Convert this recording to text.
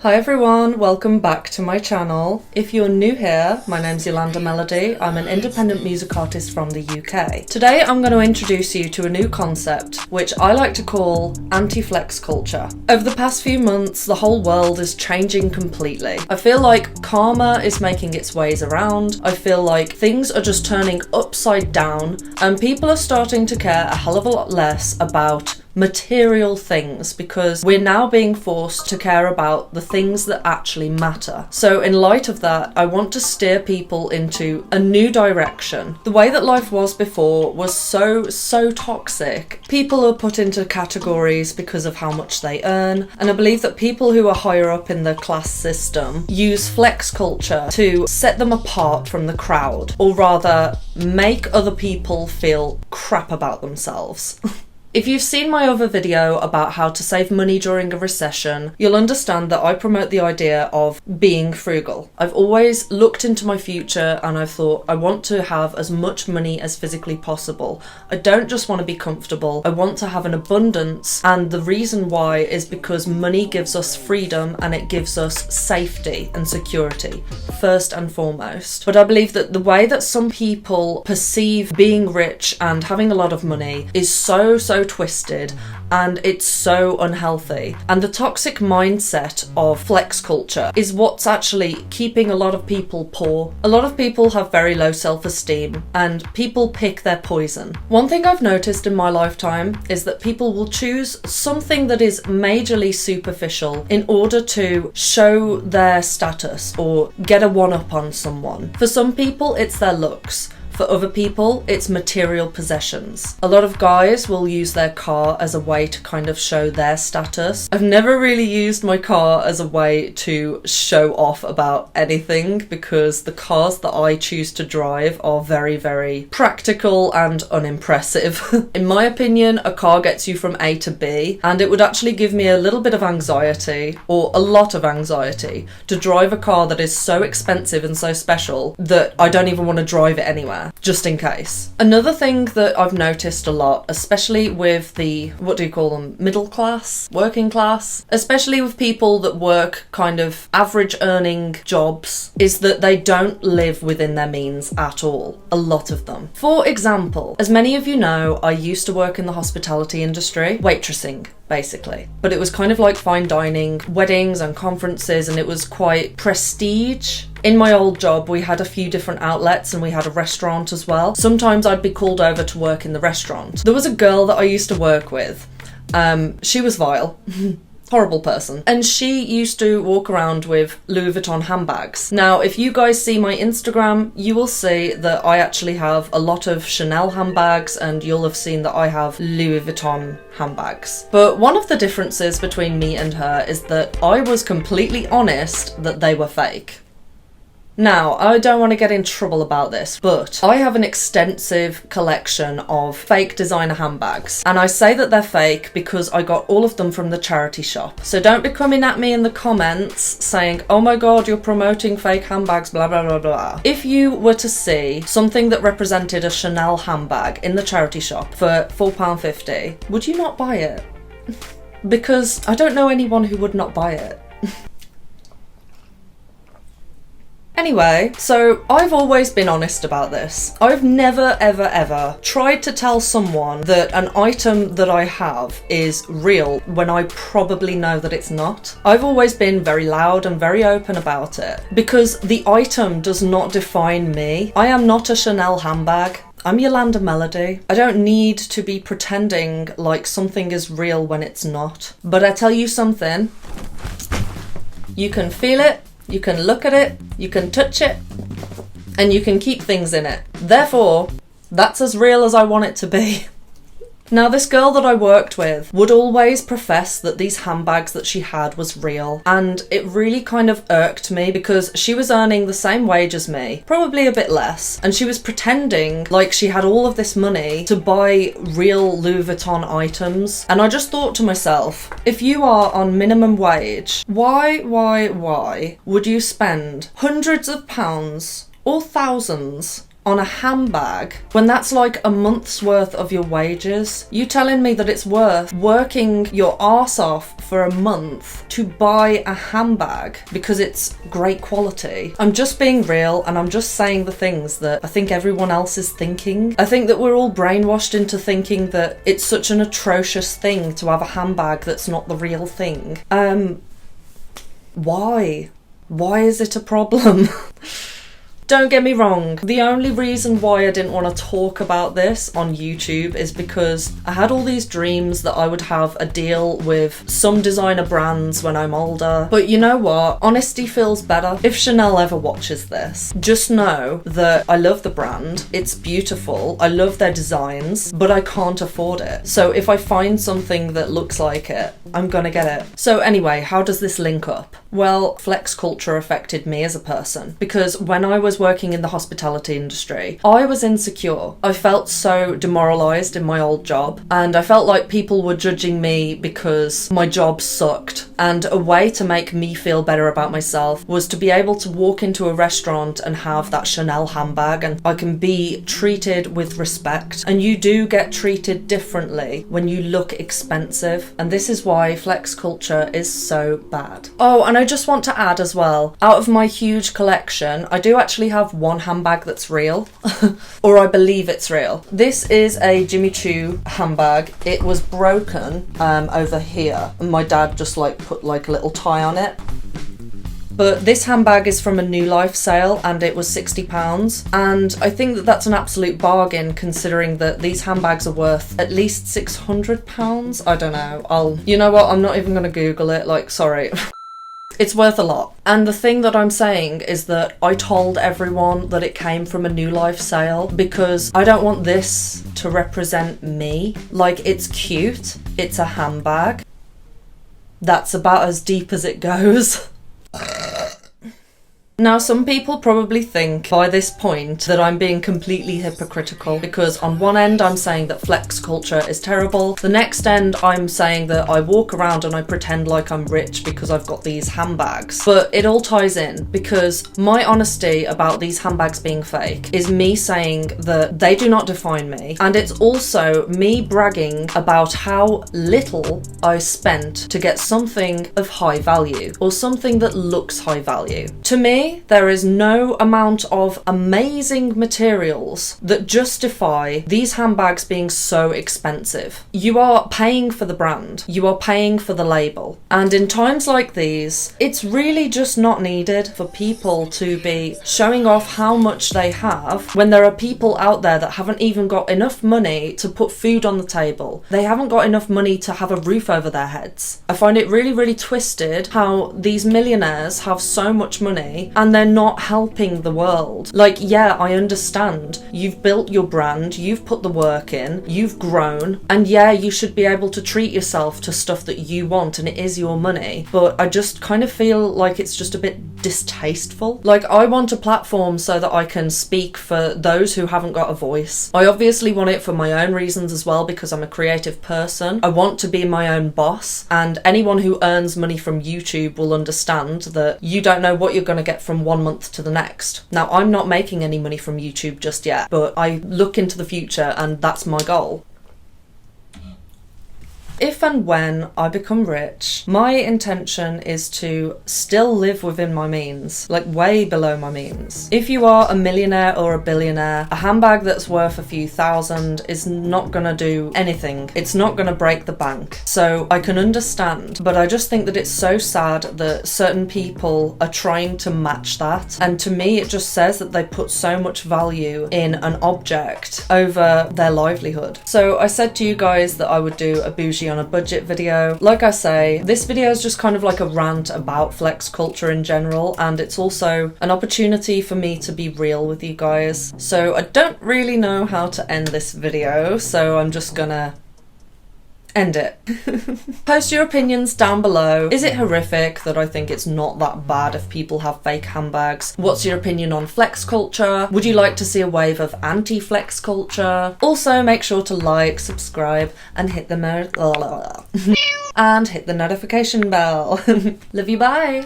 Hi everyone, welcome back to my channel. If you're new here, my name's Andoer Monopod. I'm an independent music artist from the UK. Today I'm going to introduce you to a new concept, which I like to call anti-flex culture. Over the past few months, the whole world is changing completely. I feel like karma is making its ways around. I feel like things are just turning upside down and people are starting to care a hell of a lot less about material things because we're now being forced to care about the things that actually matter. So in light of that, I want to steer people into a new direction. The way that life was before was so toxic. People are put into categories because of how much they earn, and I believe that people who are higher up in the class system use flex culture to set them apart from the crowd, or rather make other people feel crap about themselves. If you've seen my other video about how to save money during a recession, you'll understand that I promote the idea of being frugal. I've always looked into my future and I've thought I want to have as much money as physically possible. I don't just want to be comfortable, I want to have an abundance, and the reason why is because money gives us freedom and it gives us safety and security, first and foremost. But I believe that the way that some people perceive being rich and having a lot of money is so twisted and it's so unhealthy, and the toxic mindset of flex culture is what's actually keeping a lot of people poor. A lot of people have very low self-esteem and people pick their poison. One thing I've noticed in my lifetime is that people will choose something that is majorly superficial in order to show their status or get a one-up on someone. For some people it's their looks. For other people, it's material possessions. A lot of guys will use their car as a way to kind of show their status. I've never really used my car as a way to show off about anything because the cars that I choose to drive are very practical and unimpressive. In my opinion, a car gets you from A to B, and it would actually give me a little bit of anxiety, or a lot of anxiety, to drive a car that is so expensive and so special that I don't even want to drive it anywhere, just in case. Another thing that I've noticed a lot, especially with the, what do you call them, middle class, working class, especially with people that work kind of average earning jobs, is that they don't live within their means at all. A lot of them. For example, as many of you know, I used to work in the hospitality industry, waitressing basically, but it was kind of like fine dining, weddings and conferences, and it was quite prestige. In my old job, we had a few different outlets and we had a restaurant as well. Sometimes I'd be called over to work in the restaurant. There was a girl that I used to work with. She was vile. Horrible person. And she used to walk around with Louis Vuitton handbags. Now, if you guys see my Instagram, you will see that I actually have a lot of Chanel handbags, and you'll have seen that I have Louis Vuitton handbags. But one of the differences between me and her is that I was completely honest that they were fake. Now, I don't want to get in trouble about this, but I have an extensive collection of fake designer handbags, and I say that they're fake because I got all of them from the charity shop. So don't be coming at me in the comments saying, oh my god, you're promoting fake handbags, blah blah blah blah. If you were to see something that represented a Chanel handbag in the charity shop for £4.50, would you not buy it? Because I don't know anyone who would not buy it. Anyway, so I've always been honest about this. I've never ever tried to tell someone that an item that I have is real when I probably know that it's not. I've always been very loud and very open about it because the item does not define me. I am not a Chanel handbag. I'm Andoer Monopod. I don't need to be pretending like something is real when it's not. But I tell you something, you can feel it, you can look at it, you can touch it, and you can keep things in it. Therefore, that's as real as I want it to be. Now, this girl that I worked with would always profess that these handbags that she had was real, and it really kind of irked me because she was earning the same wage as me, probably a bit less, and she was pretending like she had all of this money to buy real Louis Vuitton items. And I just thought to myself, if you are on minimum wage, why would you spend hundreds of pounds or thousands on a handbag when that's like a month's worth of your wages? You telling me that it's worth working your arse off for a month to buy a handbag because it's great quality? I'm just being real, and I'm just saying the things that I think everyone else is thinking. I think that we're all brainwashed into thinking that it's such an atrocious thing to have a handbag that's not the real thing. Why? Why is it a problem? Don't get me wrong, the only reason why I didn't want to talk about this on YouTube is because I had all these dreams that I would have a deal with some designer brands when I'm older. But you know what? Honesty feels better. If Chanel ever watches this, just know that I love the brand. It's beautiful. I love their designs, but I can't afford it. So if I find something that looks like it, I'm gonna get it. So anyway, how does this link up? Well, flex culture affected me as a person because when I was working in the hospitality industry, I was insecure. I felt so demoralized in my old job, and I felt like people were judging me because my job sucked. And a way to make me feel better about myself was to be able to walk into a restaurant and have that Chanel handbag, and I can be treated with respect. And you do get treated differently when you look expensive, and this is why flex culture is so bad. Oh, and I just want to add as well, out of my huge collection, I do actually have one handbag that's real, or I believe it's real. This is a Jimmy Choo handbag. It was broken over here, and my dad just like put like a little tie on it. But this handbag is from a New Life sale and it was £60, and I think that that's an absolute bargain considering that these handbags are worth at least £600. I don't know. You know what? I'm not even gonna Google it, like, sorry. It's worth a lot. And the thing that I'm saying is that I told everyone that it came from a New Life sale because I don't want this to represent me. Like, it's cute, it's a handbag. That's about as deep as it goes. Now, some people probably think by this point that I'm being completely hypocritical because on one end I'm saying that flex culture is terrible, the next end I'm saying that I walk around and I pretend like I'm rich because I've got these handbags. But it all ties in because my honesty about these handbags being fake is me saying that they do not define me, and it's also me bragging about how little I spent to get something of high value or something that looks high value. To me, there is no amount of amazing materials that justify these handbags being so expensive. You are paying for the brand, you are paying for the label, and in times like these, it's really just not needed for people to be showing off how much they have when there are people out there that haven't even got enough money to put food on the table. They haven't got enough money to have a roof over their heads. I find it really, really twisted how these millionaires have so much money and they're not helping the world. Like, yeah, I understand. You've built your brand, you've put the work in, you've grown, and yeah, you should be able to treat yourself to stuff that you want and it is your money. But I just kind of feel like it's just a bit distasteful. Like, I want a platform so that I can speak for those who haven't got a voice. I obviously want it for my own reasons as well because I'm a creative person. I want to be my own boss, and anyone who earns money from YouTube will understand that you don't know what you're going to get from one month to the next. Now, I'm not making any money from YouTube just yet, but I look into the future and that's my goal. If and when I become rich, my intention is to still live within my means, like way below my means. If you are a millionaire or a billionaire, a handbag that's worth a few thousand is not gonna do anything. It's not gonna break the bank. So I can understand, but I just think that it's so sad that certain people are trying to match that. And to me, it just says that they put so much value in an object over their livelihood. So I said to you guys that I would do a Boujee on a budget video. Like I say, this video is just kind of like a rant about flex culture in general, and it's also an opportunity for me to be real with you guys. So I don't really know how to end this video, so I'm just gonna end it. Post your opinions down below. Is it horrific that I think it's not that bad if people have fake handbags? What's your opinion on flex culture? Would you like to see a wave of anti-flex culture? Also, make sure to like, subscribe, and hit the notification bell. Love you, bye!